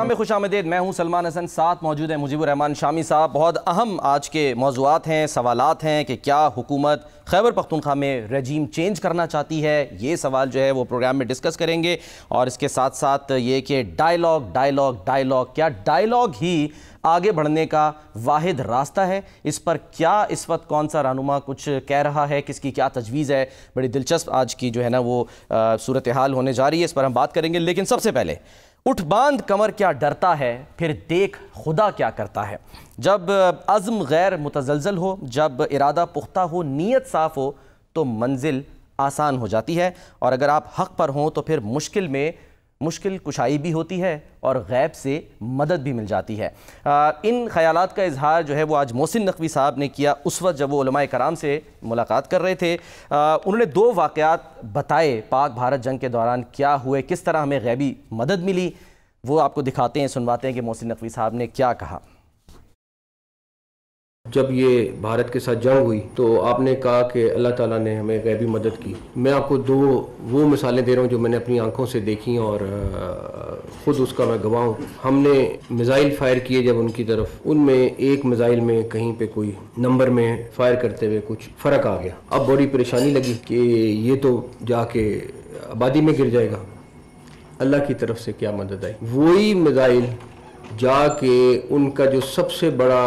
Programme میں خوش آمدید. میں ہوں سلمان حسن, ساتھ موجود ہیں مجیب الرحمان شامی صاحب. بہت اہم آج کے موضوعات ہیں, سوالات ہیں کہ کیا حکومت خیبر پختونخوا میں رجیم چینج کرنا چاہتی ہے. یہ سوال جو ہے وہ پروگرام میں ڈسکس کریں گے, اور اس کے ساتھ ساتھ یہ کہ ڈائیلاگ کیا ڈائیلاگ ہی آگے بڑھنے کا واحد راستہ ہے. اس پر کیا اس وقت کون سا رہنما کچھ کہہ رہا ہے, کس کی کیا تجویز ہے. بڑی دلچسپ آج کی جو ہے نا وہ صورتحال ہونے جا رہی ہے, اس پر ہم بات کریں گے. لیکن سب سے پہلے اٹھ باندھ کمر کیا ڈرتا ہے, پھر دیکھ خدا کیا کرتا ہے. جب عزم غیر متزلزل ہو, جب ارادہ پختہ ہو, نیت صاف ہو, تو منزل آسان ہو جاتی ہے. اور اگر آپ حق پر ہوں تو پھر مشکل میں مشکل کشائی بھی ہوتی ہے اور غیب سے مدد بھی مل جاتی ہے. ان خیالات کا اظہار جو ہے وہ آج محسن نقوی صاحب نے کیا اس وقت جب وہ علماء کرام سے ملاقات کر رہے تھے. انہوں نے دو واقعات بتائے پاک بھارت جنگ کے دوران کیا ہوئے, کس طرح ہمیں غیبی مدد ملی. وہ آپ کو دکھاتے ہیں, سنواتے ہیں کہ محسن نقوی صاحب نے کیا کہا. جب یہ بھارت کے ساتھ جنگ ہوئی تو آپ نے کہا کہ اللہ تعالیٰ نے ہمیں غیبی مدد کی. میں آپ کو دو وہ مثالیں دے رہا ہوں جو میں نے اپنی آنکھوں سے دیکھی اور خود اس کا میں گواہ ہوں. ہم نے میزائل فائر کیے جب ان کی طرف, ان میں ایک میزائل میں کہیں پہ کوئی نمبر میں فائر کرتے ہوئے کچھ فرق آ گیا. اب بڑی پریشانی لگی کہ یہ تو جا کے آبادی میں گر جائے گا. اللہ کی طرف سے کیا مدد آئی. وہی میزائل جا کے ان کا جو سب سے بڑا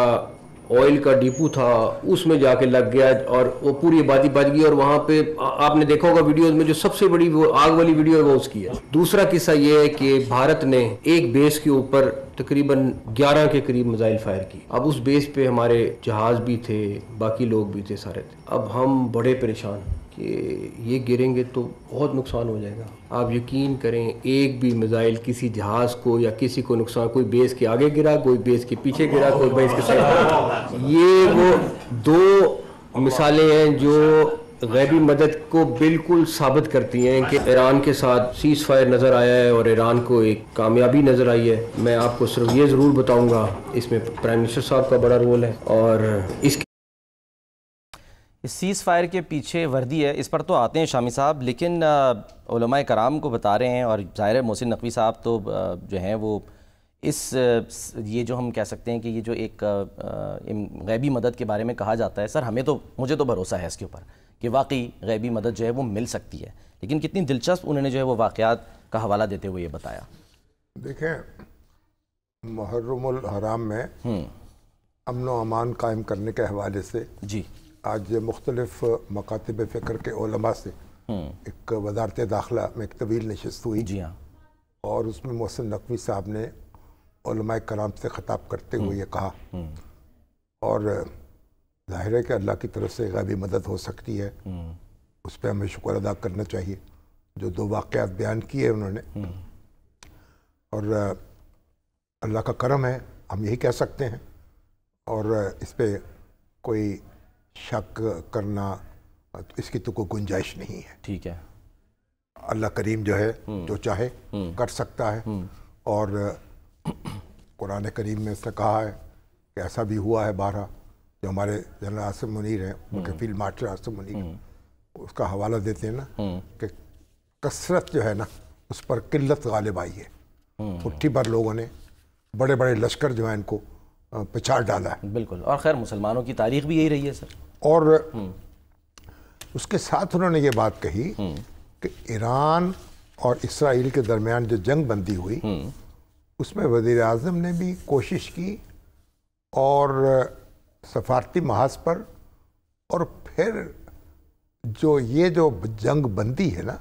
آئل کا ڈیپو تھا اس میں جا کے لگ گیا, اور وہ پوری آبادی بچ گئی. اور وہاں پہ آپ نے دیکھا ہوگا ویڈیوز میں جو سب سے بڑی وہ آگ والی ویڈیو ہے وہ اس کی ہے. دوسرا قصہ یہ ہے کہ بھارت نے ایک بیس کے اوپر تقریباً 11 کے قریب میزائل فائر کی. اب اس بیس پہ ہمارے جہاز بھی تھے, باقی لوگ بھی تھے, سارے تھے. اب ہم بڑے پریشان کہ یہ گریں گے تو بہت نقصان ہو جائے گا. آپ یقین کریں ایک بھی میزائل کسی جہاز کو یا کسی کو نقصان, کوئی بیس کے آگے گرا, کوئی بیس کے پیچھے گرا, کوئی بیس کے ساتھ. یہ وہ دو مثالیں ہیں جو غیبی مدد کو بالکل ثابت کرتی ہیں کہ ایران کے ساتھ سیز فائر نظر آیا ہے اور ایران کو ایک کامیابی نظر آئی ہے. میں آپ کو صرف یہ ضرور بتاؤں گا اس میں پرائم منسٹر صاحب کا بڑا رول ہے, اور اس سیز فائر کے پیچھے وردی ہے. اس پر تو آتے ہیں شامی صاحب, لیکن علماء کرام کو بتا رہے ہیں, اور ظاہر محسن نقوی صاحب تو جو ہیں وہ یہ جو ہم کہہ سکتے ہیں کہ یہ جو ایک غیبی مدد کے بارے میں کہا جاتا ہے, سر مجھے تو بھروسہ ہے اس کے اوپر کہ واقعی غیبی مدد جو ہے وہ مل سکتی ہے. لیکن کتنی دلچسپ انہوں نے جو ہے وہ واقعات کا حوالہ دیتے ہوئے یہ بتایا. دیکھیں, محرم الحرام میں امن و امان قائم کرنے کے حوالے سے جی آج مختلف مکاتب فکر کے علماء سے ایک وزارت داخلہ میں ایک طویل نشست ہوئی. جی ہاں, اور اس میں محسن نقوی صاحب نے علماء کرام سے خطاب کرتے ہوئے یہ کہا, اور ظاہر ہے کہ اللہ کی طرف سے غیبی مدد ہو سکتی ہے, اس پہ ہمیں شکر ادا کرنا چاہیے. جو دو واقعات بیان کیے انہوں نے, اور اللہ کا کرم ہے, ہم یہی کہہ سکتے ہیں. اور اس پہ کوئی شک کرنا اس کی تو کوئی گنجائش نہیں ہے. ٹھیک ہے, اللہ کریم جو ہے جو چاہے کر سکتا ہے. اور قرآن کریم میں اس نے کہا ہے کہ ایسا بھی ہوا ہے بارہا. جو ہمارے جنرل عاصم منیر ہیں, ان کے فیلڈ مارشل عاصم منیر, اس کا حوالہ دیتے ہیں نا کہ کثرت جو ہے نا اس پر قلت غالب آئی ہے. مٹھی بھر لوگوں نے بڑے بڑے لشکر جو ہیں ان کو پچھاڑ ڈالا ہے. بالکل, اور خیر مسلمانوں کی تاریخ بھی یہی رہی ہے سر. اور اس کے ساتھ انہوں نے یہ بات کہی کہ ایران اور اسرائیل کے درمیان جو جنگ بندی ہوئی اس میں وزیر اعظم نے بھی کوشش کی, اور سفارتی محاذ پر, اور پھر جو یہ جو جنگ بندی ہے نا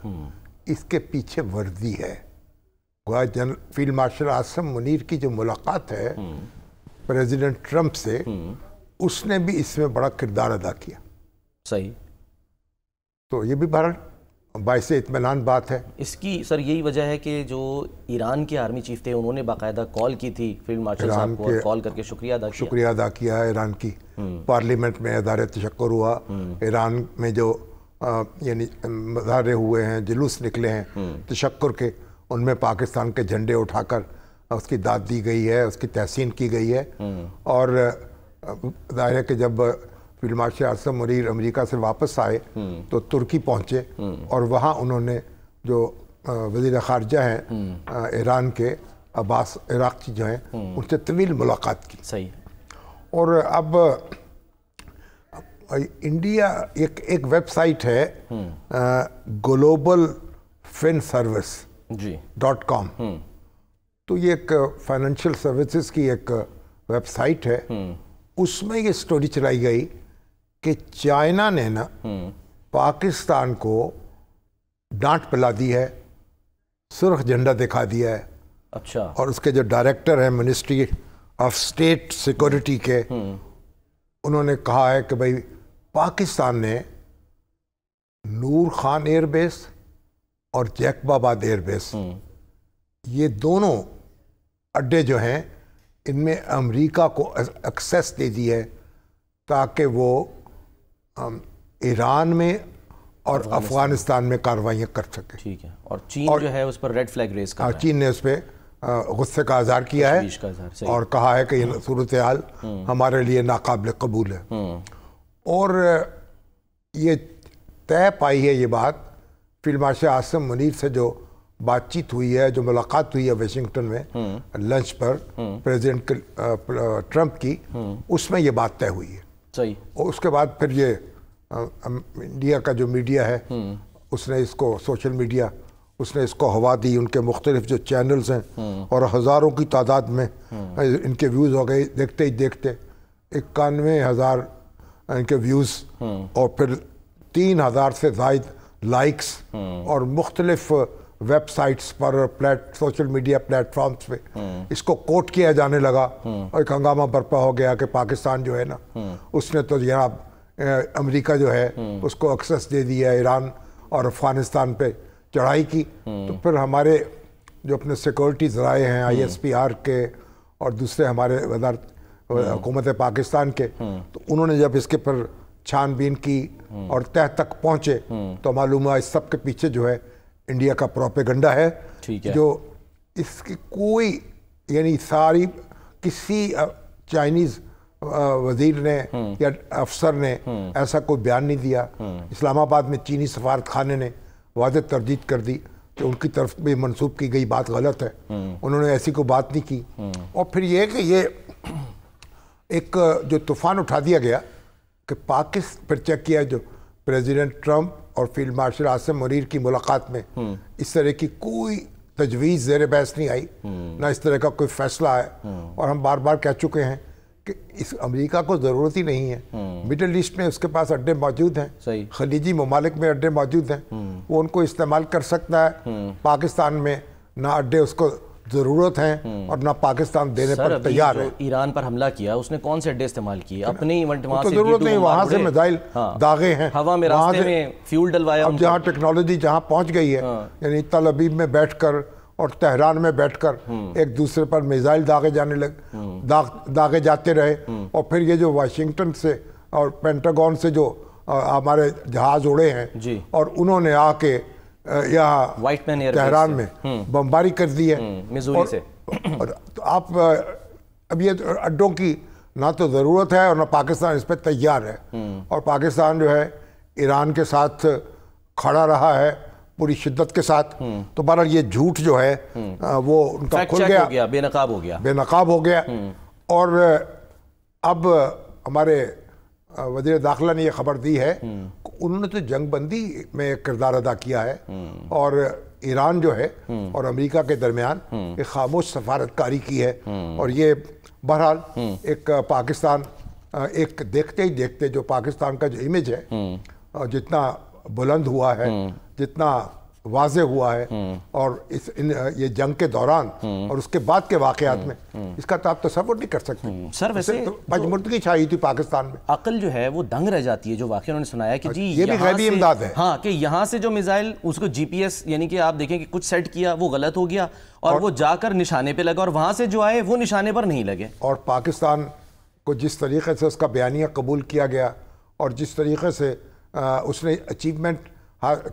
اس کے پیچھے وردی ہے. فیلڈ مارشل عاصم منیر کی جو ملاقات ہے پریزیڈنٹ ٹرمپ سے, اس نے بھی اس میں بڑا کردار ادا کیا. صحیح, تو یہ بھی بہرحال باعث اطمینان بات ہے. اس کی سر یہی وجہ ہے کہ جو ایران کے آرمی چیف تھے انہوں نے باقاعدہ کال کی تھی فیلڈ مارشل صاحب کو, کال کر کے شکریہ ادا کیا. ایران کی پارلیمنٹ میں اظہار تشکر ہوا. ایران میں جو یعنی مظاہرے ہوئے ہیں, جلوس نکلے ہیں تشکر کے, ان میں پاکستان کے جھنڈے اٹھا کر اس کی داد دی گئی ہے, اس کی تحسین کی گئی ہے. اور ظاہر ہے کہ جب فیلڈ مارشل عاصم منیر امریکہ سے واپس آئے تو ترکی پہنچے, اور وہاں انہوں نے جو وزیر خارجہ ہیں ایران کے, عباس عراقچی جو ہیں ان سے طویل ملاقات کی. صحیح. اور اب انڈیا ایک ویب سائٹ ہے گلوبل فن سروس .com. تو یہ ایک فائنینشیل سروسز کی ایک ویب سائٹ ہے. اس میں یہ سٹوری چلائی گئی کہ چائنا نے نا پاکستان کو ڈانٹ پلا دی ہے, سرخ جھنڈا دکھا دیا ہے. اچھا. اور اس کے جو ڈائریکٹر ہیں منسٹری آف اسٹیٹ سیکورٹی کے, انہوں نے کہا ہے کہ بھائی پاکستان نے نور خان ایئر بیس اور جیکب آباد ایئر بیس, یہ دونوں اڈے جو ہیں ان میں امریکہ کو ایکسیس دے دی ہے تاکہ وہ ایران میں اور افغانستان میں کارروائیاں کر سکے. ٹھیک ہے. اور چین جو ہے اس پر ریڈ فلیگ ریز کر رہا ہے. چین نے اس پہ غصے کا اظہار کیا ہے اور کہا ہے کہ یہ صورتحال ہمارے لیے ناقابل قبول ہے. اور یہ طے پائی ہے یہ بات فیلڈ مارشل عاصم منیر سے جو بات چیت ہوئی ہے, جو ملاقات ہوئی ہے واشنگٹن میں لنچ پر پریزیڈنٹ ٹرمپ کی, اس میں یہ بات طے ہوئی ہے. صحیح. اور اس کے بعد پھر یہ انڈیا کا جو میڈیا ہے اس نے اس کو سوشل میڈیا اس نے اس کو ہوا دی. ان کے مختلف جو چینلز ہیں اور ہزاروں کی تعداد میں ان کے ویوز ہو گئے دیکھتے ہی دیکھتے 91,000 ان کے ویوز اور پھر 3,000 سے زائد لائکس اور مختلف ویب سائٹس پر سوشل میڈیا پلیٹ فارمز پہ اس کو کوٹ کیا جانے لگا اور ایک ہنگامہ برپا ہو گیا کہ پاکستان جو ہے نا اس نے تو جناب امریکہ جو ہے اس کو ایکسیس دے دیا ایران اور افغانستان پہ چڑھائی کی. تو پھر ہمارے جو اپنے سیکورٹی ذرائع ہیں ISPR کے اور دوسرے ہمارے وزارت حکومت پاکستان کے, تو انہوں نے جب اس کے پر چھان بین کی اور تہ تک پہنچے تو معلوم ہوا اس سب کے پیچھے جو ہے انڈیا کا پروپیگنڈا ہے جو اس کی کوئی یعنی ساری کسی چائنیز وزیر نے یا افسر نے ایسا کوئی بیان نہیں دیا. اسلام آباد میں چینی سفارت خانے نے واضح تردید کر دی کہ ان کی طرف بھی منسوب کی گئی بات غلط ہے, انہوں نے ایسی کوئی بات نہیں کی. اور پھر یہ کہ یہ ایک جو طوفان اٹھا دیا گیا کہ پھر چیک کیا جو پریزیڈنٹ ٹرمپ اور فیلڈ مارشل عاصم منیر کی ملاقات میں اس طرح کی کوئی تجویز زیر بحث نہیں آئی, نہ اس طرح کا کوئی فیصلہ ہے. اور ہم بار بار کہہ چکے ہیں کہ اس امریکہ کو ضرورت ہی نہیں ہے. مڈل ایسٹ میں اس کے پاس اڈے موجود ہیں, خلیجی ممالک میں اڈے موجود ہیں, وہ ان کو استعمال کر سکتا ہے. پاکستان میں نہ اڈے اس کو ضرورت ہیں اور نہ پاکستان دینے پر تیار ہے. ایران پر حملہ کیا اس نے کون سے اڈے استعمال کیے؟ اپنے ہی وہاں سے ضرورت نہیں, وہاں سے میزائل داغے ہیں, ہوا میں راستے میں فیول ڈلوایا. اب جہاں ٹیکنالوجی جہاں پہنچ گئی ہے یعنی تل ابیب میں بیٹھ کر اور تہران میں بیٹھ کر ایک دوسرے پر میزائل داغے جاتے رہے. اور پھر یہ جو واشنگٹن سے اور پینٹاگون سے جو ہمارے جہاز اڑے ہیں اور انہوں نے آ کے یہاں تہران میں بمباری کر دی ہے میزوری سے. تو آپ اب یہ اڈوں کی نہ تو ضرورت ہے اور نہ پاکستان اس پہ تیار ہے. اور پاکستان جو ہے ایران کے ساتھ کھڑا رہا ہے پوری شدت کے ساتھ. تو بہرحال یہ جھوٹ جو ہے وہ ان کا کھل گیا, بے نقاب ہو گیا. اور اب ہمارے وزیر داخلہ نے یہ خبر دی ہے کہ انہوں نے تو جنگ بندی میں ایک کردار ادا کیا ہے اور ایران جو ہے اور امریکہ کے درمیان ایک خاموش سفارتکاری کی ہے. اور یہ بہرحال ایک پاکستان ایک دیکھتے ہی دیکھتے جو پاکستان کا جو امیج ہے جتنا بلند ہوا ہے, جتنا واضح ہوا ہے, اور یہ جنگ کے دوران اور اس کے بعد کے واقعات میں اس کا تو آپ تصور نہیں کر سکتے. سر ویسے پجمردگی چھائی تھی پاکستان میں, عقل جو ہے وہ دنگ رہ جاتی ہے. جو واقعہ انہوں نے سنایا کہ جی یہ بھی غیبی امداد ہے, ہاں کہ یہاں سے جو میزائل اس کو GPS یعنی کہ آپ دیکھیں کہ کچھ سیٹ کیا وہ غلط ہو گیا اور وہ جا کر نشانے پہ لگا اور وہاں سے جو آئے وہ نشانے پر نہیں لگے. اور پاکستان کو جس طریقے سے اس کا بیانیہ قبول کیا گیا اور جس طریقے سے اس نے اچیومنٹ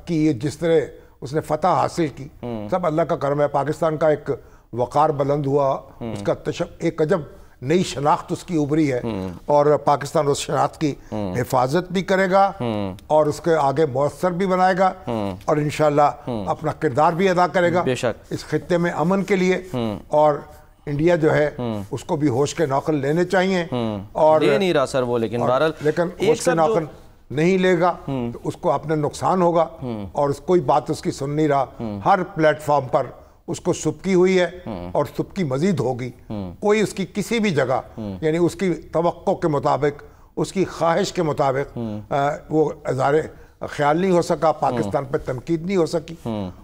کی, جس طرح اس نے فتح حاصل کی, سب اللہ کا کرم ہے. پاکستان کا ایک وقار بلند ہوا, اس کا ایک عجب نئی شناخت اس کی ابھری ہے اور پاکستان اس شناخت کی حفاظت بھی کرے گا اور اس کے آگے مؤثر بھی بنائے گا اور انشاءاللہ اپنا کردار بھی ادا کرے گا اس خطے میں امن کے لیے. اور انڈیا جو ہے اس کو بھی ہوش کے نوکل لینے چاہیے اور لے نہیں رہا سر وہ, لیکن بہرحال لیکن ہوش کے نوکل نہیں لے گا تو اس کو اپنے نقصان ہوگا اور کوئی بات اس کی سن نہیں رہا. ہر پلیٹ فارم پر اس کو سبکی ہوئی ہے اور سبکی مزید ہوگی. کوئی اس کی کسی بھی جگہ یعنی اس کی توقع کے مطابق اس کی خواہش کے مطابق وہ اظہار خیال نہیں ہو سکا, پاکستان پہ تنقید نہیں ہو سکی.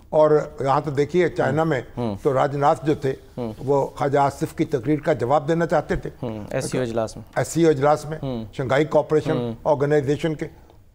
اور یہاں تو دیکھیے چائنا میں تو راج ناتھ جو تھے وہ خواجہ آصف کی تقریر کا جواب دینا چاہتے تھے ایس سی او اجلاس میں شنگھائی کوآپریشن آرگنائزیشن کے.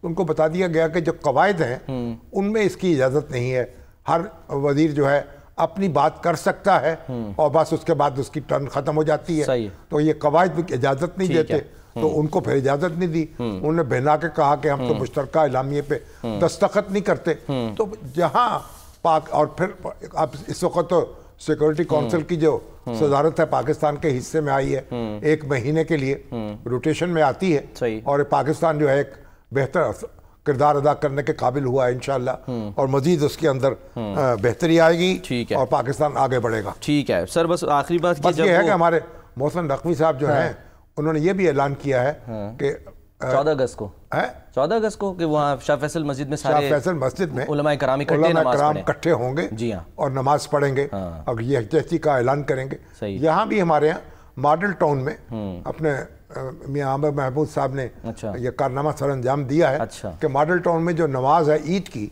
ان کو بتا دیا گیا کہ جو قواعد ہیں ان میں اس کی اجازت نہیں ہے. ہر وزیر جو ہے اپنی بات کر سکتا ہے اور بس اس کے بعد اس کی ٹرن ختم ہو جاتی ہے. تو یہ قواعد اجازت نہیں دیتے تو ان کو پھر اجازت نہیں دی. انہوں نے بہنا کے کہا کہ ہم تو مشترکہ اعلامیے پہ دستخط نہیں کرتے. تو جہاں پاک اور پھر اب اس وقت تو سیکورٹی کونسل کی جو صدارت ہے پاکستان کے حصے میں آئی ہے 1 مہینے کے لیے روٹیشن میں آتی ہے اور پاکستان جو ہے ایک بہتر کردار ادا کرنے کے قابل ہوا ہے انشاءاللہ اور مزید اس کے اندر بہتری آئے گی اور پاکستان آگے بڑھے گا. ٹھیک ہے سر, بس آخری بات یہ ہے کہ ہمارے محسن نقوی صاحب جو ہیں انہوں نے یہ بھی اعلان کیا ہے کہ 14 اگست کو کہ وہاں شاہ فیصل مسجد میں شاہ فیصل مسجد میں علماء کرام اکٹھے ہوں گے اور نماز پڑھیں گے اور یہ یکجہتی کا اعلان کریں گے. یہاں بھی ہمارے یہاں ماڈل ٹاؤن میں اپنے میاں عامر محمود صاحب نے یہ کارنامہ سر انجام دیا ہے کہ ماڈل ٹاؤن میں جو نماز ہے عید کی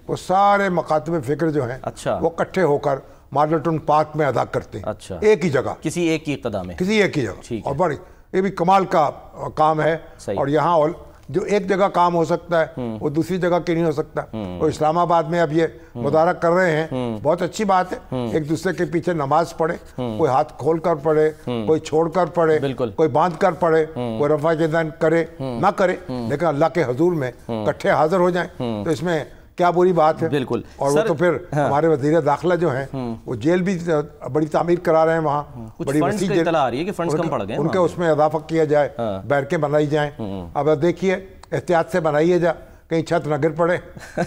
وہ سارے مکاتب فکر جو ہیں وہ اکٹھے ہو کر ماڈل ٹاؤن پارک میں ادا کرتے ہیں ایک ہی جگہ, کسی ایک کی اقتدا میں, کسی ایک ہی جگہ. اور بڑی یہ بھی کمال کا کام ہے. اور یہاں جو ایک جگہ کام ہو سکتا ہے وہ دوسری جگہ کی نہیں ہو سکتا. اور اسلام آباد میں اب یہ مظاہرہ کر رہے ہیں, بہت اچھی بات ہے. ایک دوسرے کے پیچھے نماز پڑھے, کوئی ہاتھ کھول کر پڑھے, کوئی چھوڑ کر پڑھے, کوئی باندھ کر پڑھے, کوئی رفع یدین کرے نہ کرے, لیکن اللہ کے حضور میں اکٹھے حاضر ہو جائیں. تو اس میں کیا بری بات ہے. بالکل. اور وہ تو پھر ہمارے وزیر داخلہ جو ہیں وہ جیل بھی بڑی تعمیر کرا رہے ہیں وہاں, بڑی وسیع اطلاع آ رہی ہے کہ فنڈز کم پڑ گئے, ان کے اس میں اضافہ کیا جائے, بیرکیں بنائی جائیں. اب دیکھیے احتیاط سے بنائیے جا کہیں چھت نہ گر پڑے.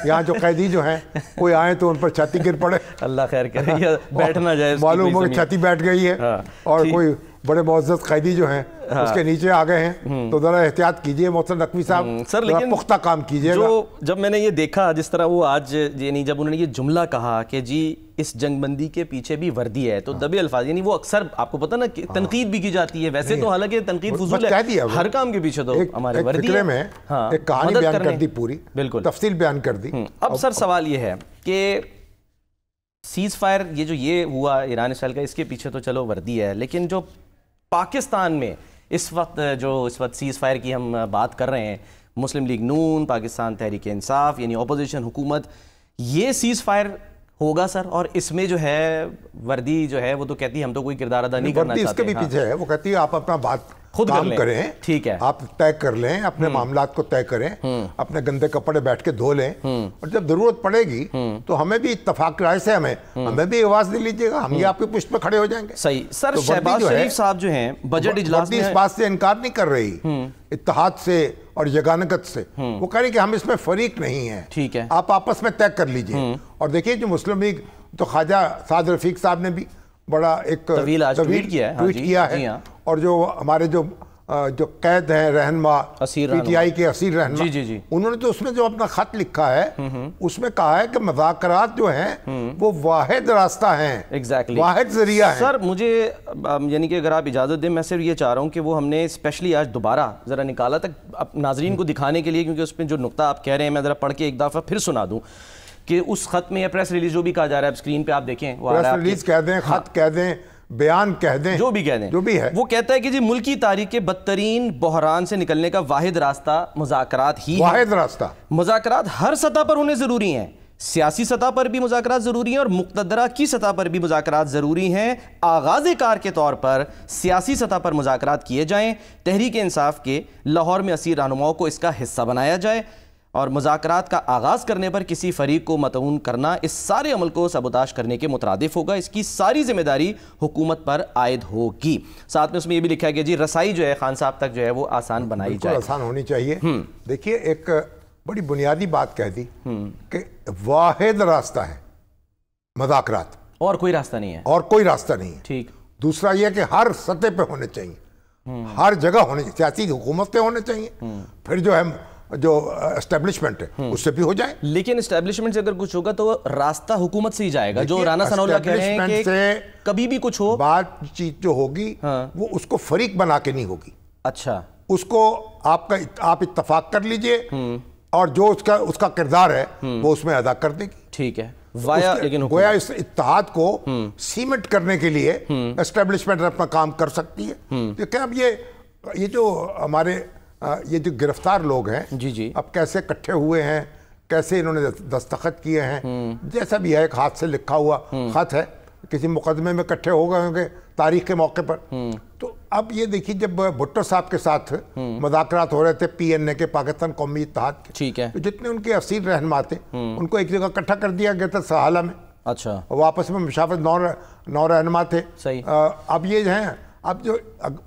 یہاں جو قیدی جو ہیں کوئی آئیں تو ان پر چھاتی گر پڑے, اللہ خیر کرے, بیٹھ نہ جائے, معلوم ہو کہ چھاتی بیٹھ گئی ہے اور کوئی بڑے معزز قیدی جو ہیں اس کے نیچے آ گئے ہیں. تو ذرا احتیاط کیجئے محسن نقوی صاحب, سر لیکن پختہ کام کیجئے گا. جب میں نے یہ دیکھا جس طرح وہ آج یعنی جب انہوں نے یہ جملہ کہا کہ جی اس جنگ بندی کے پیچھے بھی وردی ہے, تو دبے الفاظ یعنی وہ اکثر آپ کو پتہ نا تنقید بھی کی جاتی ہے. ویسے تو حالانکہ تنقید فضول ہے, ہر کام کے پیچھے تو ہمارے وردی ہے. میں ایک کہانی بیان کر دی, پوری بالکل تفصیل بیان کر دی. اب سر سوال یہ ہے کہ سیز فائر یہ ہوا ایران اسرائیل کا, اس کے پیچھے تو چلو وردی ہے, لیکن جو پاکستان میں اس وقت سیز فائر کی ہم بات کر رہے ہیں, مسلم لیگ نون, پاکستان تحریک انصاف یعنی اپوزیشن حکومت, یہ سیز فائر ہوگا سر. اور اس میں جو ہے وردی جو ہے وہ تو کہتی ہے ہم تو کوئی کردار ادا نہیں کرنا چاہتے. اس کے بھی پیچھے ہے, وہ کہتی ہے آپ اپنا بات خود کام کریں, ٹھیک ہے, آپ طے کر لیں, اپنے معاملات کو طے کریں, اپنے گندے کپڑے بیٹھ کے دھو لیں, اور جب ضرورت پڑے گی تو ہمیں بھی اتفاق رائے سے ہمیں بھی آواز دے لیجیے گا, ہم یہ آپ کی پشت پہ کھڑے ہو جائیں گے. صحیح. سر شہباز شریف صاحب جو ہیں بجٹ اجلاس میں اس بات سے انکار نہیں کر رہی اتحاد سے اور یگانگت سے, وہ کہہ رہی کہ ہم اس میں فریق نہیں ہیں, ٹھیک ہے, آپ آپس میں طے کر لیجئے. اور دیکھیے جو مسلم لیگ تو خواجہ سعد رفیق صاحب نے بھی بڑا ایک طویل ٹویٹ کیا ہے, اور جو ہمارے جو قید ہیں رہنما پی ٹی آئی کے اصیل رہنما, انہوں نے تو اس میں جو اپنا خط لکھا ہے اس میں کہا ہے کہ مذاکرات جو ہیں وہ واحد راستہ ہیں, واحد ذریعہ ہیں. سر مجھے یعنی کہ اگر آپ اجازت دیں, میں صرف یہ چاہ رہا ہوں کہ وہ ہم نے اسپیشلی آج دوبارہ ذرا نکالا تھا ناظرین کو دکھانے کے لیے, کیونکہ اس میں جو نقطہ آپ کہہ رہے ہیں میں ذرا پڑھ کے ایک دفعہ پھر سنا دوں کہ اس خط میں, یا پریس ریلیز جو بھی کہا جا رہا ہے, اب اسکرین پہ آپ دیکھیں, پریس ریلیز کہہ دیں, خط کہہ دیں, بیان کہہ دیں, جو بھی کہہ دیں, جو بھی ہے, وہ کہتا ہے کہ جی ملکی تاریخ کے بدترین بحران سے نکلنے کا واحد راستہ مذاکرات ہی ہے. واحد راستہ. مذاکرات ہر سطح پر ہونے ضروری ہیں, سیاسی سطح پر بھی مذاکرات ضروری ہیں اور مقتدرہ کی سطح پر بھی مذاکرات ضروری ہیں. آغاز کار کے طور پر سیاسی سطح پر مذاکرات کیے جائیں, تحریک انصاف کے لاہور میں اسیر رہنماؤں کو اس کا حصہ بنایا جائے, اور مذاکرات کا آغاز کرنے پر کسی فریق کو مطعون کرنا اس سارے عمل کو سبوتاش کرنے کے مترادف ہوگا. اس کی ساری ذمہ داری حکومت پر عائد ہوگی. ساتھ میں اس میں یہ بھی لکھا گیا جی رسائی جو ہے خان صاحب تک جو ہے وہ آسان بنائی جائے. آسان ہونی چاہیے. دیکھیے ایک بڑی بنیادی بات کہہ دی کہ واحد راستہ ہے مذاکرات, اور کوئی راستہ نہیں ہے, اور کوئی راستہ نہیں ہے. ٹھیک. دوسرا یہ کہ ہر سطح پہ ہونے چاہیے, ہر جگہ ہونے چاہیے, سیاسی حکومتیں ہونے چاہیے, پھر جو ہے جو اسٹیبلشمنٹ ہے اس سے بھی ہو جائے. لیکن اسٹیبلشمنٹ سے اگر کچھ ہوگا تو راستہ حکومت سے ہی جائے گا. جو رانا ثناء اللہ کہہ رہے ہیں کہ کبھی بھی کچھ ہو, بات چیت جو ہوگی وہ اس کو فریق بنا کے نہیں ہوگی. اچھا, اس کو آپ اتفاق کر لیجئے اور جو اس کا کردار ہے وہ اس میں ادا کر دے گی. ٹھیک ہے. گویا اس اتحاد کو سیمنٹ کرنے کے لیے اسٹیبلشمنٹ اپنا کام کر سکتی ہے. دیکھیں اب یہ جو ہمارے یہ جو گرفتار لوگ ہیں جی اب کیسے اکٹھے ہوئے ہیں, کیسے انہوں نے دستخط کیے ہیں, جیسا بھی ہے ایک ہاتھ سے لکھا ہوا خط ہے, کسی مقدمے میں اکٹھے ہو گئے ہوں گے تاریخ کے موقع پر. تو اب یہ دیکھیے جب بھٹو صاحب کے ساتھ مذاکرات ہو رہے تھے PNA کے, پاکستان قومی اتحاد کے, ٹھیک ہے, تو جتنے ان کے اصیل رہنما تھے ان کو ایک جگہ اکٹھا کر دیا گیا تھا سہالہ میں. اچھا, وہ آپس میں مشاورت 9 رہنما تھے. صحیح. اب یہ ہیں اب جو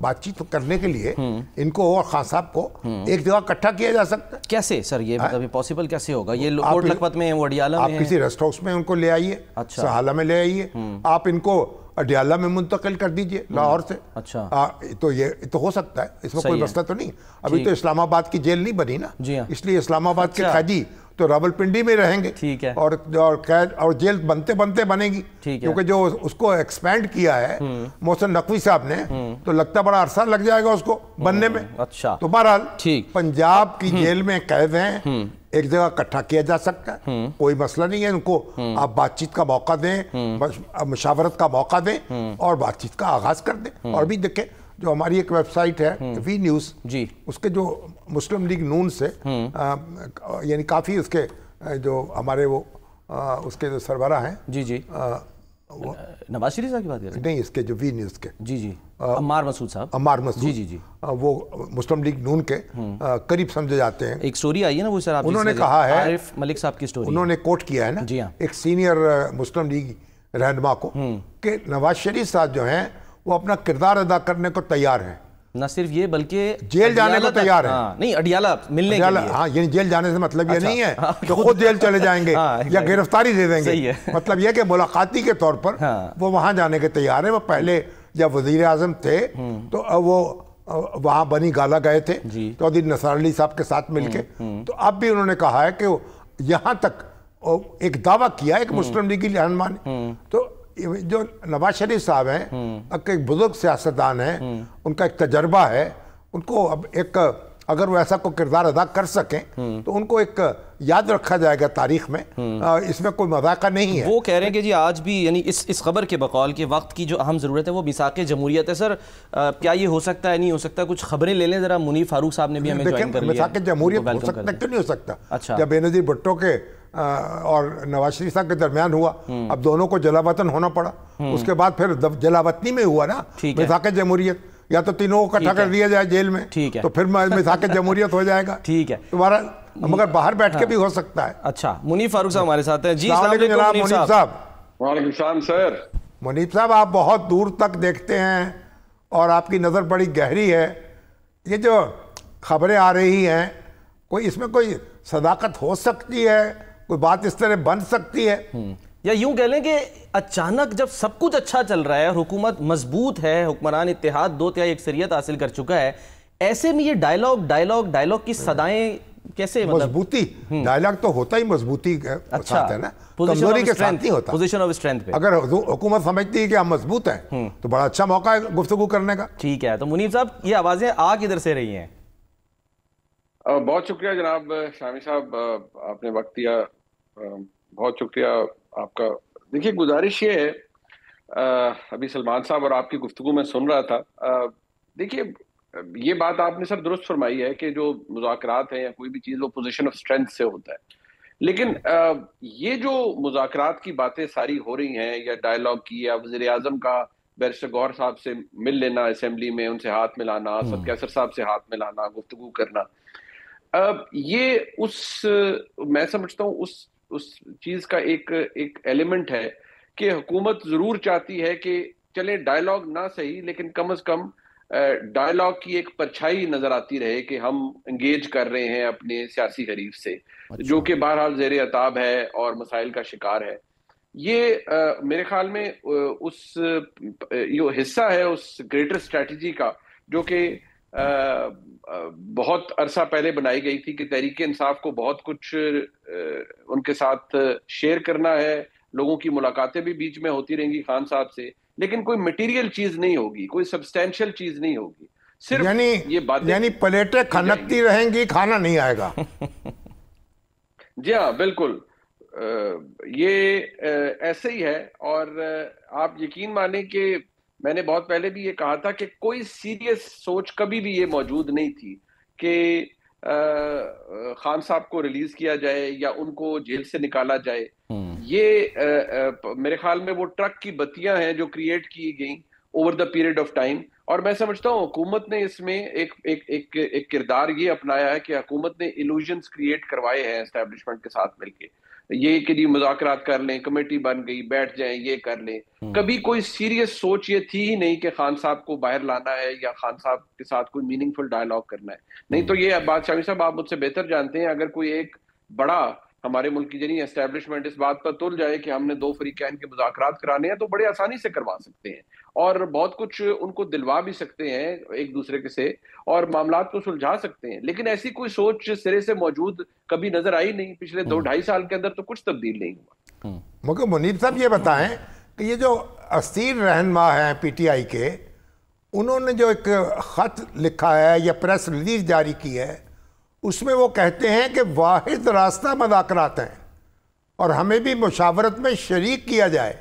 بات چیت کرنے کے لیے ان کو اور خان صاحب کو ایک جگہ اکٹھا کیا جا سکتا ہے. کیسے سر یہ مطلب پاسبل کیسے ہوگا؟ یہ کوٹ لکھپت میں ہیں, وہ اڈیالہ میں ہیں. آپ کسی ریسٹ ہاؤس میں ان کو لے آئیے, سہالہ میں لے آئیے, آپ ان کو اڈیالہ میں منتقل کر دیجئے لاہور سے. اچھا, تو یہ تو ہو سکتا ہے, اس میں کوئی مسئلہ تو نہیں. ابھی تو اسلام آباد کی جیل نہیں بنی نا, اس لیے اسلام آباد کے قیدی تو راولپنڈی میں رہیں گے. ٹھیک ہے. اور جیل بنتے بنتے بنے گی, کیونکہ جو اس کو ایکسپینڈ کیا ہے محسن نقوی صاحب نے, تو لگتا بڑا عرصہ لگ جائے گا اس کو بننے میں. اچھا, تو بہرحال پنجاب کی جیل میں قید ہیں, ایک جگہ اکٹھا کیا جا سکتا ہے, کوئی مسئلہ نہیں ہے. ان کو آپ بات چیت کا موقع دیں, مشاورت کا موقع دیں اور بات چیت کا آغاز کر دیں. اور بھی دیکھیں جو ہماری ایک ویب سائٹ ہے وی نیوز, اس کے جو مسلم لیگ نون سے یعنی کافی اس کے جو ہمارے وہ اس کے جو سربراہ ہیں, جی نواز شریف صاحب کی بات کر رہے ہیں؟ نہیں, اس کے جو وی نیوز کے جی عمار مسعود صاحب, عمار مسعود, جی وہ مسلم لیگ نون کے قریب سمجھے جاتے ہیں. ایک سٹوری آئی ہے نا وہ سر, انہوں نے کہا ہے, عارف ملک صاحب کی سٹوری, انہوں نے کوٹ کیا ہے نا جی ہاں, ایک سینئر مسلم لیگ رہنما کو, کہ نواز شریف صاحب جو ہیں وہ اپنا کردار ادا کرنے کو تیار ہیں. نہ صرف یہ بلکہ جیل جانے کو تیار ہے. نہیں, اڈیالہ ملنے کے لیے. ہاں, یعنی جیل جانے سے مطلب یہ نہیں ہے کہ خود جیل چلے جائیں گے یا گرفتاری دے دیں گے. مطلب یہ کہ ملاقاتی کے طور پر وہ وہاں جانے کے تیار ہیں. وہ پہلے جب وزیر اعظم تھے تو وہ وہاں بنی گالا گئے تھے چودھری نثار علی صاحب کے ساتھ مل کے. تو اب بھی انہوں نے کہا ہے کہ یہاں تک ایک دعویٰ کیا ایک مسلم لیگی رہنما نے. تو جو نواز شریف صاحب ہیں ایک بزرگ سیاستدان ہیں, ان کا ایک تجربہ ہے, ان کو اب ایک اگر وہ ایسا کوئی کردار ادا کر سکیں تو ان کو ایک یاد رکھا جائے گا تاریخ میں, اس میں کوئی مذاقہ نہیں ہے. وہ کہہ رہے ہیں کہ جی آج بھی یعنی اس خبر کے بقول کے وقت کی جو اہم ضرورت ہے وہ میثاق جمہوریت ہے. سر کیا یہ ہو سکتا ہے, نہیں ہو سکتا؟ کچھ خبریں لے لیں ذرا. منیر فاروق صاحب نے بھی ہمیں جوائن کر لیا. میثاق جمہوریت ہو سکتا ہے, کیوں نہیں ہو سکتا؟ اچھا, جب بے نظیر بھٹو کے اور نواز شریف صاحب کے درمیان ہوا, اب دونوں کو جلا وطن ہونا پڑا, اس کے بعد پھر جلا وطنی میں ہوا نا میثاق جمہوریت. یا تو تینوں کو اکٹھا کر دیا جائے جیل میں, تو پھر میثاق جمہوریت ہو جائے گا. ٹھیک ہے, تمہارا مگر باہر بیٹھ کے بھی ہو سکتا ہے. اچھا, منیر فاروق صاحب ہمارے ساتھ ہیں. جی السلام علیکم جناب منیر صاحب. وعلیکم السلام سر. منیر صاحب آپ بہت دور تک دیکھتے ہیں اور آپ کی نظر بڑی گہری ہے. یہ جو خبریں آ رہی ہیں, کوئی اس میں کوئی صداقت ہو سکتی ہے, کوئی بات اس طرح بن سکتی ہے؟ یا یوں کہہ لیں کہ اچانک جب سب کچھ اچھا چل رہا ہے, حکومت مضبوط ہے, حکمران اتحاد 2/3 اکثریت حاصل کر چکا ہے, ایسے میں یہ ڈائلاگ کی صدائیں کیسے؟ مضبوطی ڈائلاگ تو ہوتا ہی مضبوطی کے ساتھ ہے نا, کمزوری کے ساتھ نہیں ہوتا. پوزیشن آف اسٹرینتھ پہ اگر حکومت سمجھتی ہے کہ ہم مضبوط ہیں تو بڑا اچھا موقع ہے گفتگو کرنے کا. ٹھیک ہے, تو منیر صاحب یہ آوازیں آ کدھر سے رہی ہیں؟ بہت شکریہ جناب شامی صاحب, آپ نے وقت دیا, بہت شکریہ آپ کا. دیکھیے گزارش یہ ہے, ابھی سلمان صاحب اور آپ کی گفتگو میں سن رہا تھا, دیکھیے یہ بات آپ نے سر درست فرمائی ہے کہ جو مذاکرات ہیں یا کوئی بھی چیز وہ پوزیشن آف اسٹرینتھ سے ہوتا ہے, لیکن یہ جو مذاکرات کی باتیں ساری ہو رہی ہیں یا ڈائلاگ کی, یا وزیر اعظم کا بیرسٹر گوہر صاحب سے مل لینا اسمبلی میں, ان سے ہاتھ ملانا, اسد کیسر صاحب سے ہاتھ ملانا, گفتگو کرنا, یہ میں سمجھتا ہوں اس چیز کا ایک ایلیمنٹ ہے کہ حکومت ضرور چاہتی ہے کہ چلے ڈائیلاگ نہ صحیح لیکن کم از کم ڈائیلاگ کی ایک پرچھائی نظر آتی رہے کہ ہم انگیج کر رہے ہیں اپنے سیاسی حریف سے، جو کہ بہرحال زیر عتاب ہے اور مسائل کا شکار ہے۔ یہ میرے خیال میں یہ حصہ ہے اس گریٹر اسٹریٹجی کا جو کہ بہت عرصہ پہلے بنائی گئی تھی کہ تحریک انصاف کو بہت کچھ ان کے ساتھ شیئر کرنا ہے، لوگوں کی ملاقاتیں بھی بیچ میں ہوتی رہیں گی خان صاحب سے، لیکن کوئی مٹیریل چیز نہیں ہوگی، کوئی سبسٹینشل چیز نہیں ہوگی، صرف یہ باتیں، یعنی پلیٹیں کھنکتی رہیں گی، کھانا نہیں آئے گا۔ جی ہاں بالکل، یہ ایسے ہی ہے۔ اور آپ یقین مانیں کہ میں نے بہت پہلے بھی یہ کہا تھا کہ کوئی سیریس سوچ کبھی بھی یہ موجود نہیں تھی کہ خان صاحب کو ریلیز کیا جائے یا ان کو جیل سے نکالا جائے۔ یہ میرے خیال میں وہ ٹرک کی بتیاں ہیں جو کریٹ کی گئیں over the period of time, اور میں سمجھتا ہوں حکومت نے اس میں ایک کردار یہ اپنایا ہے کہ حکومت نے ایلوژنز کریٹ کروائے ہیں اسٹیبلشمنٹ کے ساتھ مل کے، یہ کہ جی مذاکرات کر لیں، کمیٹی بن گئی، بیٹھ جائیں، یہ کر لیں۔ کبھی کوئی سیریس سوچ یہ تھی ہی نہیں کہ خان صاحب کو باہر لانا ہے یا خان صاحب کے ساتھ کوئی میننگ فل ڈائیلاگ کرنا ہے۔ نہیں تو یہ بات شامی صاحب آپ مجھ سے بہتر جانتے ہیں، اگر کوئی ایک بڑا ہمارے ملک کی جنی اسٹیبلشمنٹ اس بات پر تل جائے کہ ہم نے دو فریقین کے مذاکرات کرانے ہیں تو بڑے آسانی سے کروا سکتے ہیں اور بہت کچھ ان کو دلوا بھی سکتے ہیں ایک دوسرے کے سے اور معاملات کو سلجھا سکتے ہیں، لیکن ایسی کوئی سوچ سرے سے موجود کبھی نظر آئی نہیں۔ پچھلے 2-2.5 سال کے اندر تو کچھ تبدیل نہیں ہوا۔ مگر منیب صاحب یہ بتائیں کہ یہ جو اسیر رہنما ہیں پی ٹی آئی کے، انہوں نے جو ایک خط لکھا ہے یا پریس ریلیز جاری کی ہے، اس میں وہ کہتے ہیں کہ واحد راستہ مذاکرات ہیں اور ہمیں بھی مشاورت میں شریک کیا جائے۔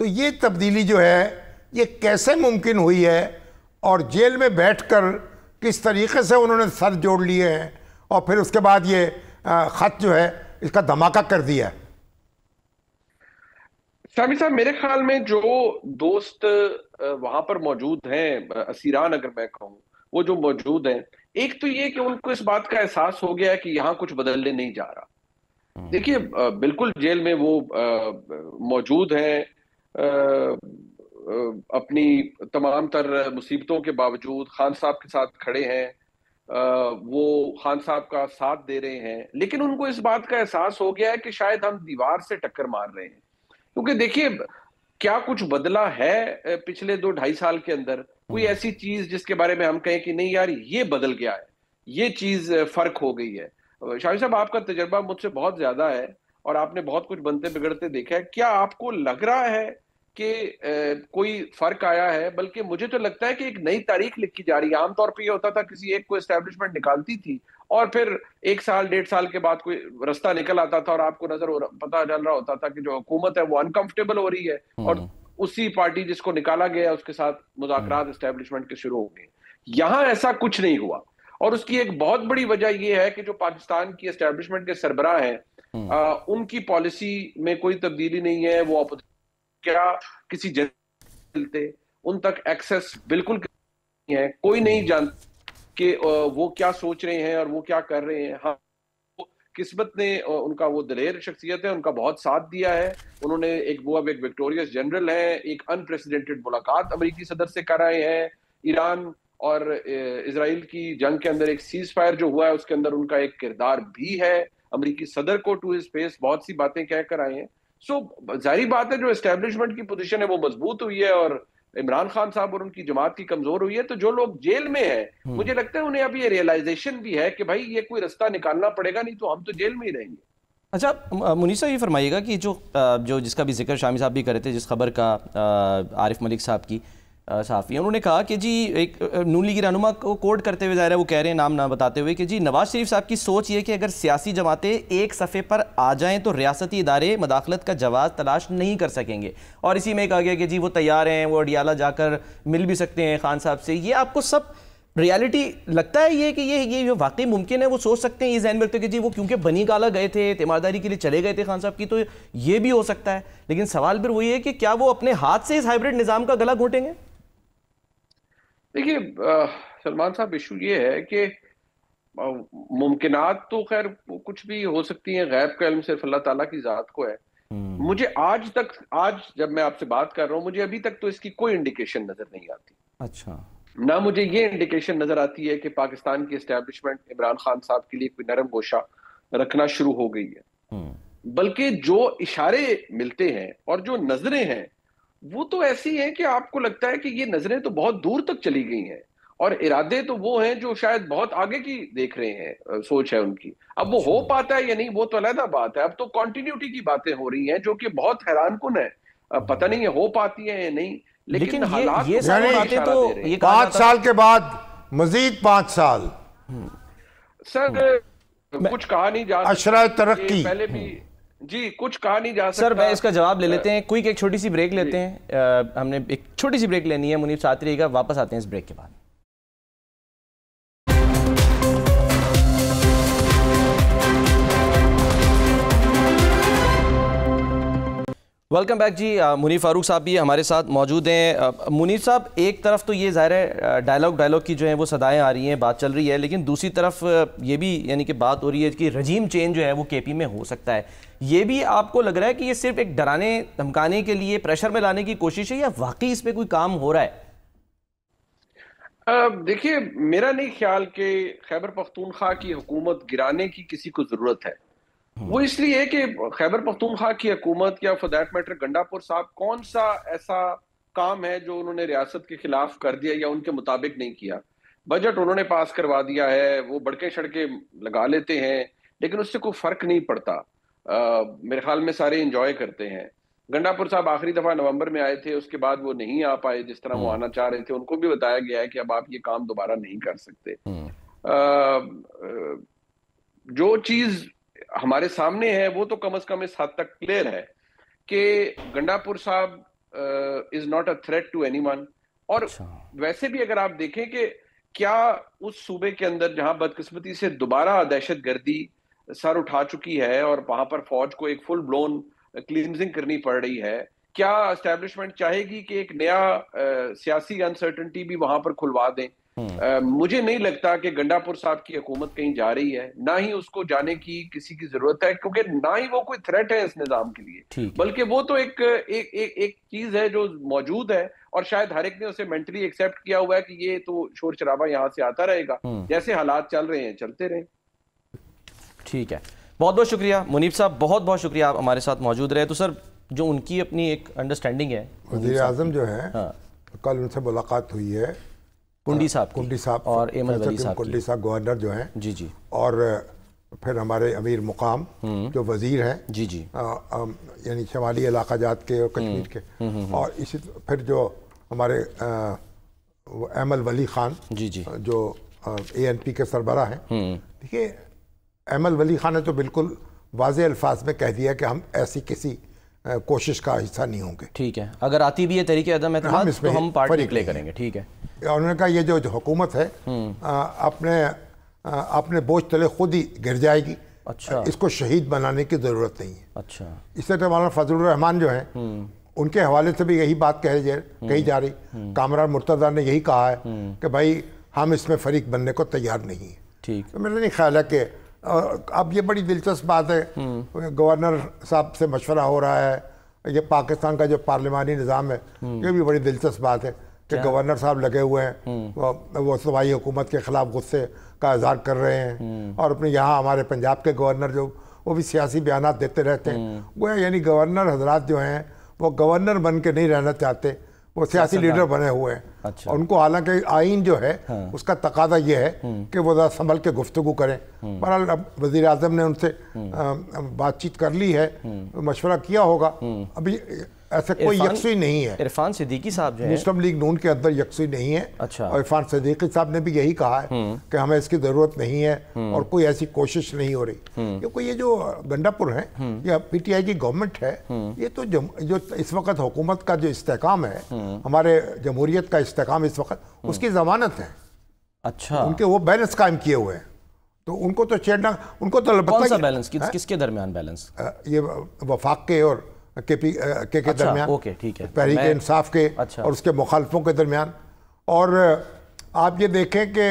تو یہ تبدیلی جو ہے یہ کیسے ممکن ہوئی ہے اور جیل میں بیٹھ کر کس طریقے سے انہوں نے سر جوڑ لیے ہیں اور پھر اس کے بعد یہ خط جو ہے اس کا دھماکہ کر دیا ہے؟ شامی صاحب میرے خیال میں جو دوست وہاں پر موجود ہیں، اسیران اگر میں کہوں، وہ جو موجود ہیں، ایک تو یہ کہ ان کو اس بات کا احساس ہو گیا ہے کہ یہاں کچھ بدلنے نہیں جا رہا۔ دیکھیے بالکل جیل میں وہ موجود ہیں، اپنی تمام تر مصیبتوں کے باوجود خان صاحب کے ساتھ کھڑے ہیں، وہ خان صاحب کا ساتھ دے رہے ہیں، لیکن ان کو اس بات کا احساس ہو گیا ہے کہ شاید ہم دیوار سے ٹکر مار رہے ہیں، کیونکہ دیکھیے کیا کچھ بدلا ہے پچھلے 2-2.5 سال کے اندر؟ کوئی ایسی چیز جس کے بارے میں ہم کہیں کہ نہیں یار یہ بدل گیا ہے، یہ چیز فرق ہو گئی ہے۔ شاہد صاحب آپ کا تجربہ مجھ سے بہت زیادہ ہے اور آپ نے بہت کچھ بنتے بگڑتے دیکھا ہے، کیا آپ کو لگ رہا ہے کہ کوئی فرق آیا ہے؟ بلکہ مجھے تو لگتا ہے کہ ایک نئی تاریخ لکھی جا رہی ہے۔ عام طور پہ یہ ہوتا تھا کسی ایک کو اسٹیبلشمنٹ نکالتی تھی اور پھر 1 سال 1.5 سال کے بعد کوئی رستہ نکل آتا تھا اور آپ کو پتہ چل رہا ہوتا تھا کہ جو حکومت ہے وہ انکمفرٹیبل ہو رہی ہے اور اسی پارٹی جس کو نکالا گیا اس کے ساتھ مذاکرات اسٹیبلشمنٹ کے شروع ہو گئے۔ یہاں ایسا کچھ نہیں ہوا اور اس کی ایک بہت بڑی وجہ یہ ہے کہ جو پاکستان کی اسٹیبلشمنٹ کے سربراہ ہیں، ان کی پالیسی میں کوئی تبدیلی نہیں ہے۔ وہ کیا کسی جلتے ان تک ایکسس بالکل نہیں ہے، کوئی نہیں جانتا کہ وہ کیا سوچ رہے ہیں اور وہ کیا کر رہے ہیں۔ ہاں قسمت نے ان کا وہ دلیر شخصیت ہے، ان کا بہت ساتھ دیا ہے۔ انہوں نے وہ اب ایک وکٹوریس جنرل ہیں، ایک انپریسیڈنٹڈ ملاقات امریکی صدر سے کر رہے ہیں۔ ایران اور اسرائیل کی جنگ کے اندر ایک سیز فائر جو ہوا ہے اس کے اندر ان کا ایک کردار بھی ہے۔ امریکی صدر کو ٹو ہز فیس بہت سی باتیں کہہ کر آئے ہیں۔ سو ظاہری بات ہے جو اسٹیبلشمنٹ کی پوزیشن ہے وہ مضبوط ہوئی ہے اور عمران خان صاحب اور ان کی جماعت کی کمزور ہوئی ہے۔ تو جو لوگ جیل میں ہیں مجھے لگتا ہے انہیں اب یہ ریئلائزیشن بھی ہے کہ بھائی یہ کوئی رستہ نکالنا پڑے گا، نہیں تو ہم تو جیل میں ہی رہیں گے۔ اچھا منیب صاحب یہ فرمائیے گا کہ جو جس کا بھی ذکر شامی صاحب بھی کر رہے تھے، جس خبر کا عارف ملک صاحب کی صحافی ہیں، انہوں نے کہا کہ جی ایک نون لیگی رہنما کو کوٹ کرتے ہوئے ظاہر ہے وہ کہہ رہے ہیں نام نہ بتاتے ہوئے کہ جی نواز شریف صاحب کی سوچ یہ کہ اگر سیاسی جماعتیں ایک صفحے پر آ جائیں تو ریاستی ادارے مداخلت کا جواز تلاش نہیں کر سکیں گے، اور اسی میں کہا گیا کہ جی وہ تیار ہیں، وہ اڈیالہ جا کر مل بھی سکتے ہیں خان صاحب سے۔ یہ آپ کو سب ریالٹی لگتا ہے یہ کہ یہ واقعی ممکن ہے؟ وہ سوچ سکتے ہیں، یہ ذہن میں رکھتے ہیں کہ جی وہ کیونکہ بنی گالا گئے تھے، تیمارداری کے لیے چلے گئے تھے خان صاحب کی، تو یہ بھی ہو سکتا ہے، لیکن سوال پھر وہی ہے کہ کیا وہ اپنے ہاتھ سے اس ہائیبرڈ نظام کا گلا گھونٹیں گے؟ دیکھیے سلمان صاحب ایشو یہ ہے کہ ممکنات تو خیر کچھ بھی ہو سکتی ہیں، غیب کا علم صرف اللہ تعالیٰ کی ذات کو ہے. مجھے آج جب میں آپ سے بات کر رہا ہوں، مجھے ابھی تک تو اس کی کوئی انڈیکیشن نظر نہیں آتی. اچھا. نہ مجھے یہ انڈیکیشن نظر آتی ہے کہ پاکستان کی اسٹیبلشمنٹ عمران خان صاحب کے لیے کوئی نرم گوشہ رکھنا شروع ہو گئی ہے، بلکہ جو اشارے ملتے ہیں اور جو نظریں ہیں وہ تو ایسی ہیں کہ آپ کو لگتا ہے کہ یہ نظریں تو بہت دور تک چلی گئی ہیں، اور ارادے تو وہ ہیں جو شاید بہت آگے کی دیکھ رہے ہیں، سوچ ہے ان کی. اب وہ ہو پاتا ہے یا نہیں وہ تو علیحدہ بات ہے. اب تو کنٹینیوٹی کی باتیں ہو رہی ہیں جو کہ بہت حیران کن ہے. پتہ نہیں ہے ہو پاتی ہیں یا نہیں، لیکن حالات یہ سارے باتیں تو 5 سال کے بعد مزید 5 سال سر کچھ کہا نہیں جا اشرۂ ترقی پہلے بھی جی کچھ کہا نہیں جا سکتا. سر میں اس کا جواب لے لیتے ہیں، کوئی ایک چھوٹی سی بریک لیتے ہیں. ہم نے ایک چھوٹی سی بریک لینی ہے. منیب ساتھ رہیے گا، واپس آتے ہیں اس بریک کے بعد. ویلکم بیک جی. منیب فاروق صاحب بھی ہمارے ساتھ موجود ہیں. منیب صاحب، ایک طرف تو یہ ظاہر ہے ڈائلاگ کی جو ہیں وہ صدائیں آ رہی ہیں، بات چل رہی ہے، لیکن دوسری طرف یہ بھی یعنی کہ بات ہو رہی ہے کہ رجیم چینج جو ہے وہ کے پی میں ہو سکتا ہے. یہ بھی آپ کو لگ رہا ہے کہ یہ صرف ایک ڈرانے دھمکانے کے لیے پریشر میں لانے کی کوشش ہے، یا واقعی اس پہ کوئی کام ہو رہا ہے؟ دیکھیے، میرا نہیں خیال کہ خیبر پختونخوا کی حکومت گرانے کی کسی کو ضرورت ہے. وہ اس لیے ہے کہ خیبر پختونخوا کی حکومت یا فار دیٹ میٹر گنڈاپور صاحب کون سا ایسا کام ہے جو انہوں نے ریاست کے خلاف کر دیا یا ان کے مطابق نہیں کیا. بجٹ انہوں نے پاس کروا دیا ہے، وہ بڑکے شڑکے لگا لیتے ہیں، لیکن اس سے کوئی فرق نہیں پڑتا. میرے خیال میں سارے انجوائے کرتے ہیں. گنڈاپور صاحب آخری دفعہ نومبر میں آئے تھے، اس کے بعد وہ نہیں آ پائے جس طرح وہ آنا چاہ رہے تھے. ان کو بھی بتایا گیا ہے کہ اب آپ یہ کام دوبارہ نہیں کر سکتے. جو چیز ہمارے سامنے ہے وہ تو کم از کم اس حد تک کلیئر ہے کہ گنڈاپور صاحب is not a threat to anyone. اور ویسے بھی اگر آپ دیکھیں کہ کیا اس صوبے کے اندر جہاں بدقسمتی سے دوبارہ دہشت گردی سر اٹھا چکی ہے اور وہاں پر فوج کو ایک فل بلون کلینزنگ کرنی پڑ رہی ہے، کیا اسٹیبلشمنٹ چاہے گی کہ ایک نیا سیاسی انسرٹنٹی بھی وہاں پر کھلوا دیں؟ مجھے نہیں لگتا کہ گنڈاپور صاحب کی حکومت کہیں جا رہی ہے، نہ ہی اس کو جانے کی کسی کی ضرورت ہے، کیونکہ نہ ہی وہ کوئی تھریٹ ہے اس نظام کے لیے، بلکہ وہ تو ایک چیز ہے جو موجود ہے، اور شاید ہر ایک نے اسے مینٹلی ایکسیپٹ کیا ہوا ہے کہ یہ تو شور شرابہ یہاں سے آتا رہے گا، جیسے حالات چل رہے ہیں چلتے رہیں. ٹھیک ہے، بہت بہت شکریہ منیب صاحب، بہت بہت شکریہ آپ ہمارے ساتھ موجود رہے. تو سر جو ان کی اپنی ایک انڈرسٹینڈنگ ہے، وزیر اعظم جو ہے کل ان سے ملاقات ہوئی ہے، کنڈی صاحب اور ایمن ولی صاحب، کنڈی صاحب گورنر جو ہیں جی جی، اور پھر ہمارے امیر مقام جو وزیر ہیں جی جی، یعنی شمالی علاقہ جات کے اور کشمیر کے، اور اسی پھر جو ہمارے ایمن ولی خان جی جی جو اے این پی کے سربراہ ہیں. دیکھیے، ایمن ولی خان نے تو بالکل واضح الفاظ میں کہہ دیا کہ ہم ایسی کسی کوشش کا حصہ نہیں ہوں گے. ٹھیک ہے، اگر آتی بھی ہے تحریک عدم اعتماد تو ہم پارٹ پلے کریں گے. ٹھیک ہے. انہوں نے کہا یہ جو حکومت ہے اپنے بوجھ تلے خود ہی گر جائے گی. اچھا، اس کو شہید بنانے کی ضرورت نہیں ہے. اچھا، اس سے مولانا فضل الرحمان جو ہیں ان کے حوالے سے بھی یہی بات کہی جا رہی. کامران مرتضیٰ نے یہی کہا ہے کہ بھائی ہم اس میں فریق بننے کو تیار نہیں ہیں. ٹھیک، میرا نہیں خیال ہے کہ اب یہ بڑی دلچسپ بات ہے، گورنر صاحب سے مشورہ ہو رہا ہے. یہ پاکستان کا جو پارلیمانی نظام ہے یہ بھی بڑی دلچسپ بات ہے کہ گورنر صاحب لگے ہوئے ہیں، وہ صوبائی حکومت کے خلاف غصے کا اظہار کر رہے ہیں، اور اپنے یہاں ہمارے پنجاب کے گورنر جو وہ بھی سیاسی بیانات دیتے رہتے ہیں. وہ یعنی گورنر حضرات جو ہیں وہ گورنر بن کے نہیں رہنا چاہتے، وہ سیاسی لیڈر بنے ہوئے ہیں. ان کو حالانکہ آئین جو ہے اس کا تقاضا یہ ہے کہ وہ ذرا سنبھل کے گفتگو کریں. بہرحال وزیر اعظم نے ان سے بات چیت کر لی ہے، مشورہ کیا ہوگا. ابھی ایسا کوئی یکسوئی نہیں ہے. عرفان صدیقی صاحب جو ہے مسلم لیگ نون کے اندر یکسوئی نہیں ہے. اور عرفان صدیقی صاحب نے بھی یہی کہا ہے کہ ہمیں اس کی ضرورت نہیں ہے اور کوئی ایسی کوشش نہیں ہو رہی. کیونکہ یہ جو گنڈاپور ہے یا پی ٹی آئی کی گورنمنٹ ہے، یہ تو جو اس وقت حکومت کا جو استحکام ہے، ہمارے جمہوریت کا استحکام اس وقت، اس کی ضمانت ہے. اچھا، ان کے وہ بیلنس قائم کیے ہوئے ہیں، تو ان کو تو چھیڑنا، ان کو تو کون سا بیلنس، کس کے درمیان بیلنس؟ یہ وفاق کے اور کے درمیان، تحریک انصاف کے اور اس کے مخالفوں کے درمیان. اور آپ یہ دیکھیں کہ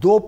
2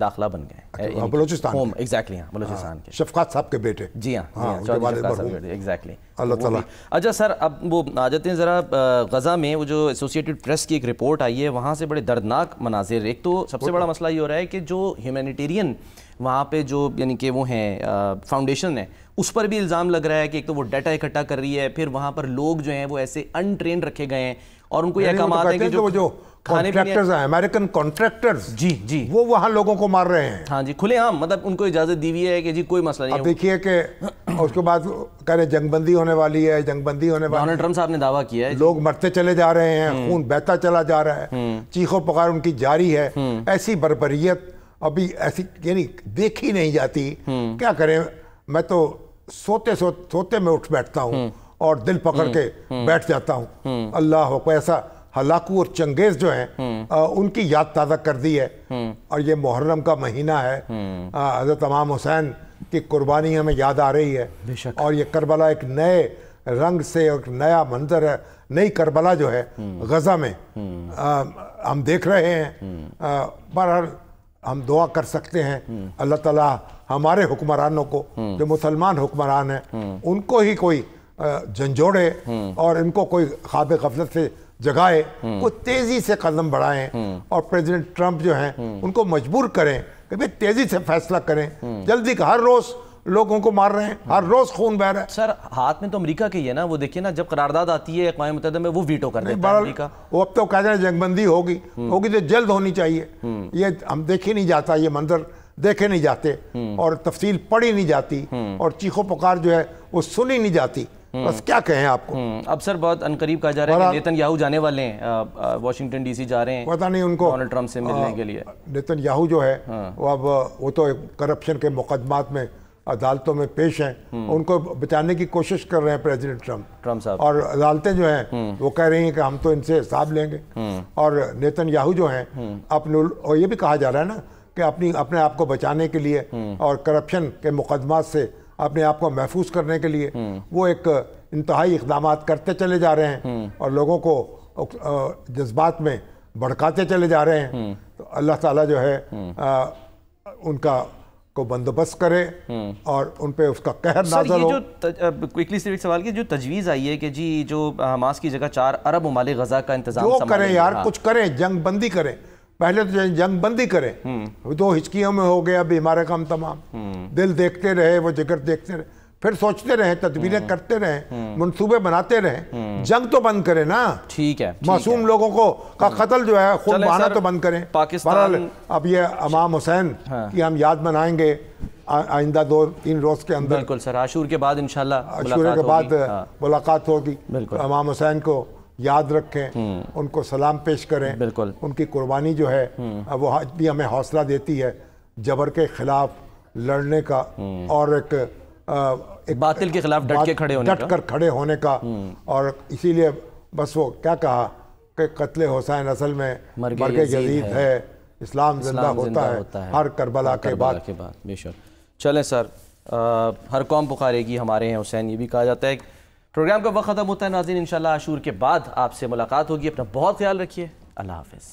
داخلہ بن گئے بلوچستان ایگزیکٹلی بلوچستان کے شفقات صاحب کے بیٹے جی ہاں ایگزیکٹلی اللہ تعالیٰ. اچھا سر اب وہ آ جاتے ہیں ذرا غزہ میں. وہ جو ایسوسیٹڈ پریس کی ایک رپورٹ آئی ہے وہاں سے بڑے دردناک مناظر. ایک تو سب سے بڑا مسئلہ یہ ہو رہا ہے کہ جو ہیومینیٹیرین وہاں پہ جو یعنی کہ وہ ہیں فاؤنڈیشن ہے اس پر بھی الزام لگ رہا ہے کہ ایک تو وہ ڈیٹا اکٹھا کر رہی ہے, پھر وہاں پر لوگ جو ہیں وہ ایسے ان ٹرینڈ رکھے گئے ہیں اور ان کو یہ احکامات ہیں کہ جو کانٹریکٹرز ہیں امریکن کانٹریکٹرز جی وہ وہاں لوگوں کو مار رہے ہیں. ہاں جی کھلے عام مطلب ان کو اجازت دی ہوئی ہے کہ جی کوئی مسئلہ نہیں. اب دیکھیے کہ اس کے بعد کہہ رہے جنگ بندی ہونے والی ہے, جنگ بندی ہونے والی ہے. ڈونلڈ ٹرمپ صاحب نے دعویٰ کیا ہے لوگ مرتے چلے جا رہے ہیں, خون بہتا چلا جا رہا ہے, چیخو پکار ان کی جاری ہے. ایسی بربریت ابھی ایسی یعنی دیکھی نہیں جاتی. کیا کریں, میں تو سوتے میں اٹھ بیٹھتا ہوں اور دل پکڑ کے بیٹھ جاتا ہوں. اللہ کو ایسا ہلاکو اور چنگیز جو ہیں ان کی یاد تازہ کر دی ہے. اور یہ محرم کا مہینہ ہے, حضرت امام حسین کی قربانی ہمیں یاد آ رہی ہے. اور یہ کربلا ایک نئے رنگ سے ایک نیا منظر ہے, نئی کربلا جو ہے غزہ میں ہم دیکھ رہے ہیں. بہرحال ہم دعا کر سکتے ہیں اللہ تعالیٰ ہمارے حکمرانوں کو جو مسلمان حکمران ہیں ان کو ہی کوئی جھنجھوڑے اور ان کو کوئی خواب غفلت سے جگائے, وہ تیزی سے قدم بڑھائیں اور پریزیڈنٹ ٹرمپ جو ہیں ان کو مجبور کریں کہ بھئی تیزی سے فیصلہ کریں. جلدی کا ہر روز لوگوں کو مار رہے ہیں, ہر روز خون بہ رہا ہے. سر ہاتھ میں تو امریکہ کے ہی ہے نا, وہ دیکھیے نا جب قرارداد آتی ہے اقوام متحدہ میں وہ ویٹو کر دیتا ہے امریکہ. وہ اب تو کہتے ہیں جنگ بندی ہوگی تو جلد ہونی چاہیے. یہ ہم دیکھے نہیں جاتا, یہ منظر دیکھے نہیں جاتے اور تفصیل پڑھی نہیں جاتی اور چیخو پکار جو ہے وہ سنی نہیں جاتی. بس کیا کہیں آپ کو. اب سر بہت عنقریب کہا جا رہا ہے کہ نیتن یاہو جانے والے ہیں, واشنگٹن ڈی سی جا رہے ہیں, پتہ نہیں ان کو ڈونلڈ ٹرمپ سے ملنے کے لیے. نیتن یاہو جو ہے وہ تو کرپشن کے مقدمات میں عدالتوں میں پیش ہیں, ان کو بچانے کی کوشش کر رہے ہیں پریزیڈنٹ ٹرمپ صاحب. اور عدالتیں جو ہیں وہ کہہ رہی ہیں کہ ہم تو ان سے حساب لیں گے. اور نیتن یاہو جو ہیں اور یہ بھی کہا جا رہا ہے نا کہ اپنے آپ کو بچانے کے لیے اور کرپشن کے مقدمات سے اپنے آپ کو محفوظ کرنے کے لیے وہ ایک انتہائی اقدامات کرتے چلے جا رہے ہیں اور لوگوں کو جذبات میں بھڑکاتے چلے جا رہے ہیں. تو اللہ تعالیٰ جو ہے ان کا کو بندوبست کرے اور ان پہ اس کا قہر نازل ہو. سر یہ جو کوئکلی صرف ایک سوال کی جو تجویز آئی ہے کہ جی جو حماس کی جگہ 4 ارب ممالک غزہ کا انتظام جو کریں یار, کچھ کریں, جنگ بندی کریں. پہلے تو جنگ بندی کریں, دو ہچکیوں میں ہو گیا ابھی ہمارے کام تمام. دل دیکھتے رہے, وہ جگر دیکھتے رہے, پھر سوچتے رہیں, تدبیریں کرتے رہیں, منصوبے بناتے رہیں. جنگ تو بند کریں نا. ٹھیک ہے, معصوم لوگوں کو کا قتل جو ہے خون بہانا تو بند کریں. پاکستان اب یہ امام حسین کی ہم یاد منائیں گے آئندہ 2-3 روز کے اندر. بالکل سر, عاشور کے بعد انشاءاللہ عاشور کے بعد ملاقات ہوگی. امام حسین کو یاد رکھیں, ان کو سلام پیش کریں. بالکل, ان کی قربانی جو ہے وہ آج بھی ہمیں حوصلہ دیتی ہے جبر کے خلاف لڑنے کا اور ایک باطل کے خلاف ڈٹ کر کھڑے ہونے کا. اور اسی لیے بس وہ کیا کہا کہ قتل حسین اصل میں مرگ یزید ہے, اسلام زندہ ہوتا ہے ہر کربلا کے بعد. بے شک. چلیں سر, ہر قوم پکارے گی ہمارے ہیں حسین, یہ بھی کہا جاتا ہے. پروگرام کا وقت ختم ہوتا ہے ناظرین, انشاءاللہ عاشور کے بعد آپ سے ملاقات ہوگی. اپنا بہت خیال رکھیے, اللہ حافظ.